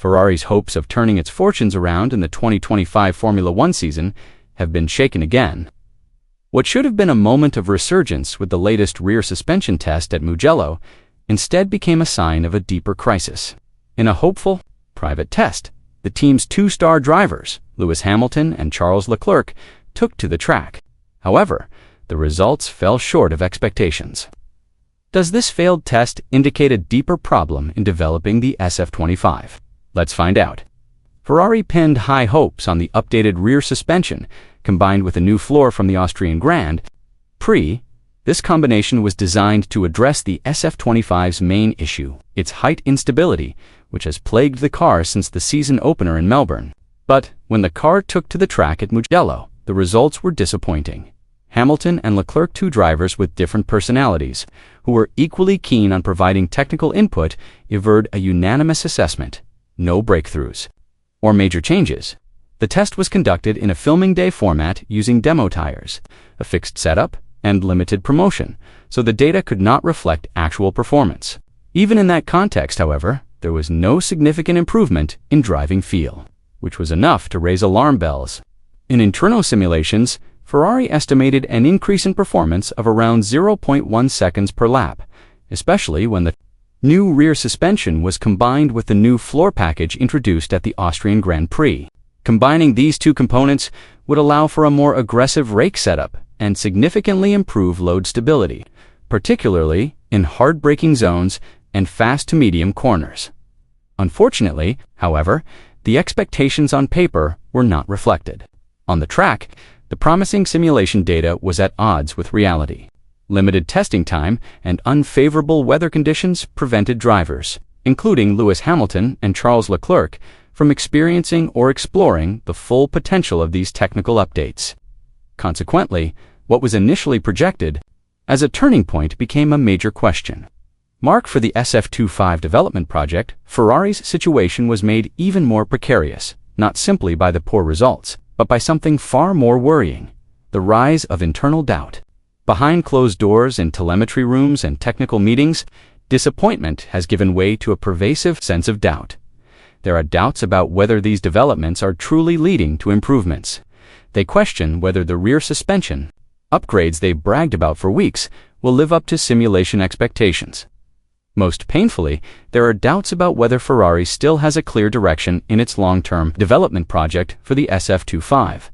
Ferrari's hopes of turning its fortunes around in the 2025 Formula One season have been shaken again. What should have been a moment of resurgence with the latest rear suspension test at Mugello instead became a sign of a deeper crisis. In a hopeful, private test, the team's two-star drivers, Lewis Hamilton and Charles Leclerc, took to the track. However, the results fell short of expectations. Does this failed test indicate a deeper problem in developing the SF-25? Let's find out. Ferrari pinned high hopes on the updated rear suspension, combined with a new floor from the Austrian Grand Prix. This combination was designed to address the SF-25's main issue, its height instability, which has plagued the car since the season opener in Melbourne. But when the car took to the track at Mugello, the results were disappointing. Hamilton and Leclerc, two drivers with different personalities, who were equally keen on providing technical input, averred a unanimous assessment: no breakthroughs or major changes. The test was conducted in a filming day format using demo tires, a fixed setup, and limited promotion, so the data could not reflect actual performance. Even in that context, however, there was no significant improvement in driving feel, which was enough to raise alarm bells. In internal simulations, Ferrari estimated an increase in performance of around 0.1 seconds per lap, especially when the new rear suspension was combined with the new floor package introduced at the Austrian Grand Prix. Combining these two components would allow for a more aggressive rake setup and significantly improve load stability, particularly in hard braking zones and fast to medium corners. Unfortunately, however, the expectations on paper were not reflected. On the track, the promising simulation data was at odds with reality. Limited testing time and unfavorable weather conditions prevented drivers, including Lewis Hamilton and Charles Leclerc, from experiencing or exploring the full potential of these technical updates. Consequently, what was initially projected as a turning point became a major question mark for the SF-25 development project. Ferrari's situation was made even more precarious, not simply by the poor results, but by something far more worrying: the rise of internal doubt. Behind closed doors in telemetry rooms and technical meetings, disappointment has given way to a pervasive sense of doubt. There are doubts about whether these developments are truly leading to improvements. They question whether the rear suspension upgrades they bragged about for weeks will live up to simulation expectations. Most painfully, there are doubts about whether Ferrari still has a clear direction in its long-term development project for the SF-25.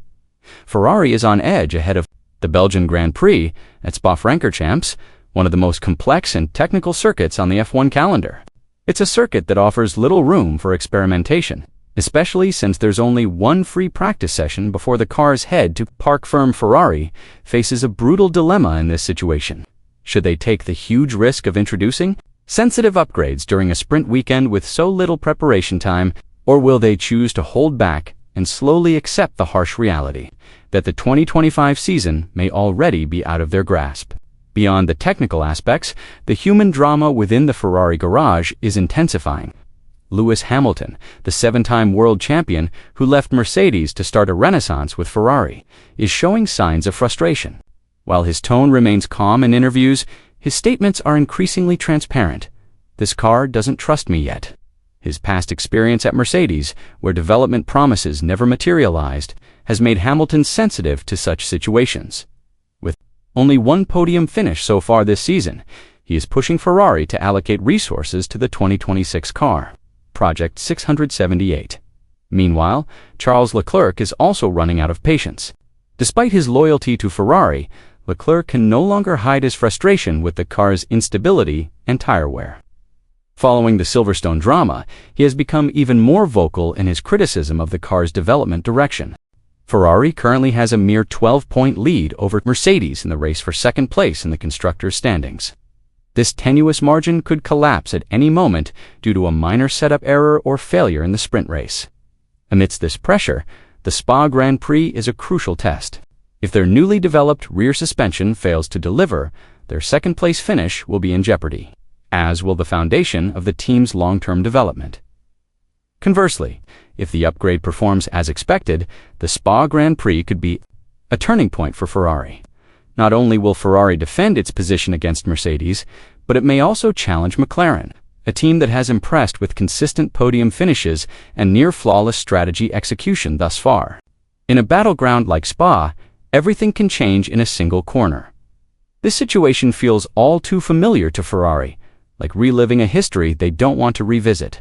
Ferrari is on edge ahead of the Belgian Grand Prix at Spa-Francorchamps, one of the most complex and technical circuits on the F1 calendar. It's a circuit that offers little room for experimentation, especially since there's only one free practice session before the car's head to park. Firm Ferrari faces a brutal dilemma in this situation. Should they take the huge risk of introducing sensitive upgrades during a sprint weekend with so little preparation time, or will they choose to hold back and slowly accept the harsh reality that the 2025 season may already be out of their grasp? Beyond the technical aspects, the human drama within the Ferrari garage is intensifying. Lewis Hamilton, the seven-time world champion who left Mercedes to start a renaissance with Ferrari, is showing signs of frustration. While his tone remains calm in interviews, his statements are increasingly transparent. "This car doesn't trust me yet." His past experience at Mercedes, where development promises never materialized, has made Hamilton sensitive to such situations. With only one podium finish so far this season, he is pushing Ferrari to allocate resources to the 2026 car, Project 678. Meanwhile, Charles Leclerc is also running out of patience. Despite his loyalty to Ferrari, Leclerc can no longer hide his frustration with the car's instability and tire wear. Following the Silverstone drama, he has become even more vocal in his criticism of the car's development direction. Ferrari currently has a mere 12-point lead over Mercedes in the race for second place in the constructors' standings. This tenuous margin could collapse at any moment due to a minor setup error or failure in the sprint race. Amidst this pressure, the Spa Grand Prix is a crucial test. If their newly developed rear suspension fails to deliver, their second-place finish will be in jeopardy, as will the foundation of the team's long-term development. Conversely, if the upgrade performs as expected, the Spa Grand Prix could be a turning point for Ferrari. Not only will Ferrari defend its position against Mercedes, but it may also challenge McLaren, a team that has impressed with consistent podium finishes and near-flawless strategy execution thus far. In a battleground like Spa, everything can change in a single corner. This situation feels all too familiar to Ferrari, like reliving a history they don't want to revisit.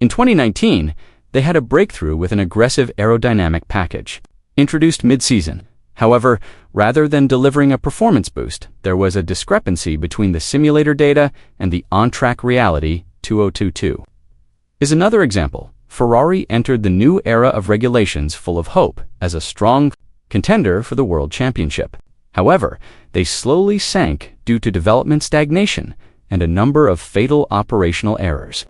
In 2019, they had a breakthrough with an aggressive aerodynamic package, introduced mid-season. However, rather than delivering a performance boost, there was a discrepancy between the simulator data and the on-track reality. 2022 is another example. Ferrari entered the new era of regulations full of hope as a strong contender for the World Championship. However, they slowly sank due to development stagnation and a number of fatal operational errors.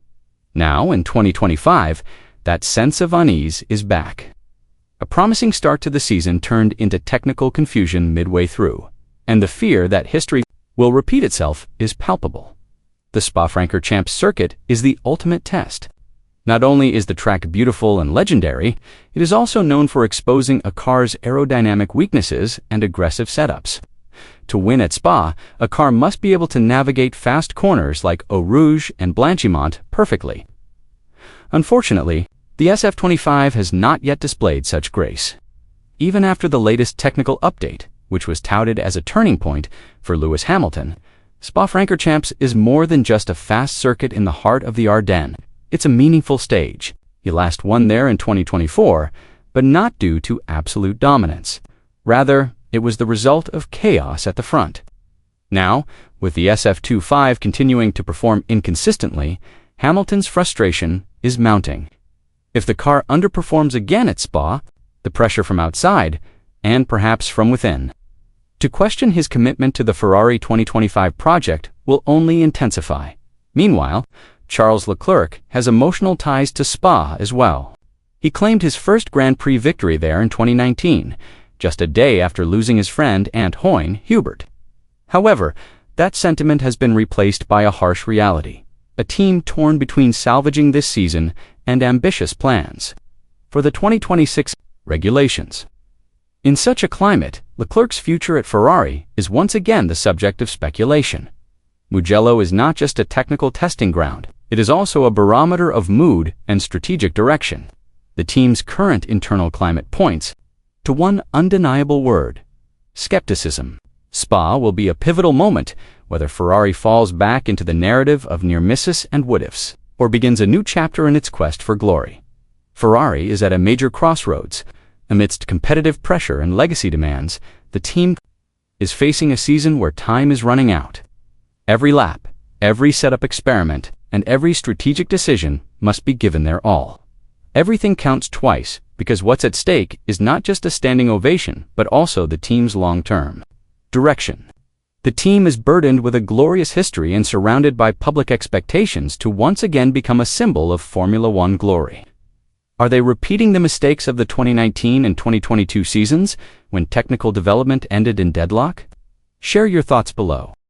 Now, in 2025, that sense of unease is back. A promising start to the season turned into technical confusion midway through, and the fear that history will repeat itself is palpable. The Spa-Francorchamps circuit is the ultimate test. Not only is the track beautiful and legendary, it is also known for exposing a car's aerodynamic weaknesses and aggressive setups. To win at Spa, a car must be able to navigate fast corners like Eau Rouge and Blanchimont perfectly. Unfortunately, the SF-25 has not yet displayed such grace. Even after the latest technical update, which was touted as a turning point for Lewis Hamilton, Spa-Francorchamps is more than just a fast circuit in the heart of the Ardennes. It's a meaningful stage. He last won there in 2024, but not due to absolute dominance. Rather, it was the result of chaos at the front. Now, with the SF-25 continuing to perform inconsistently, Hamilton's frustration is mounting. If the car underperforms again at Spa, the pressure from outside, and perhaps from within, to question his commitment to the Ferrari 2025 project will only intensify. Meanwhile, Charles Leclerc has emotional ties to Spa as well. He claimed his first Grand Prix victory there in 2019, just a day after losing his friend and Hoyne Hubert. However, that sentiment has been replaced by a harsh reality. A team torn between salvaging this season and ambitious plans for the 2026 regulations. In such a climate, Leclerc's future at Ferrari is once again the subject of speculation. Mugello is not just a technical testing ground, it is also a barometer of mood and strategic direction. The team's current internal climate points to one undeniable word: skepticism. Spa will be a pivotal moment, whether Ferrari falls back into the narrative of near misses and what-ifs, or begins a new chapter in its quest for glory. Ferrari is at a major crossroads. Amidst competitive pressure and legacy demands, the team is facing a season where time is running out. Every lap, every setup experiment, and every strategic decision must be given their all. Everything counts twice, because what's at stake is not just a standing ovation, but also the team's long-term direction. The team is burdened with a glorious history and surrounded by public expectations to once again become a symbol of Formula One glory. Are they repeating the mistakes of the 2019 and 2022 seasons, when technical development ended in deadlock? Share your thoughts below.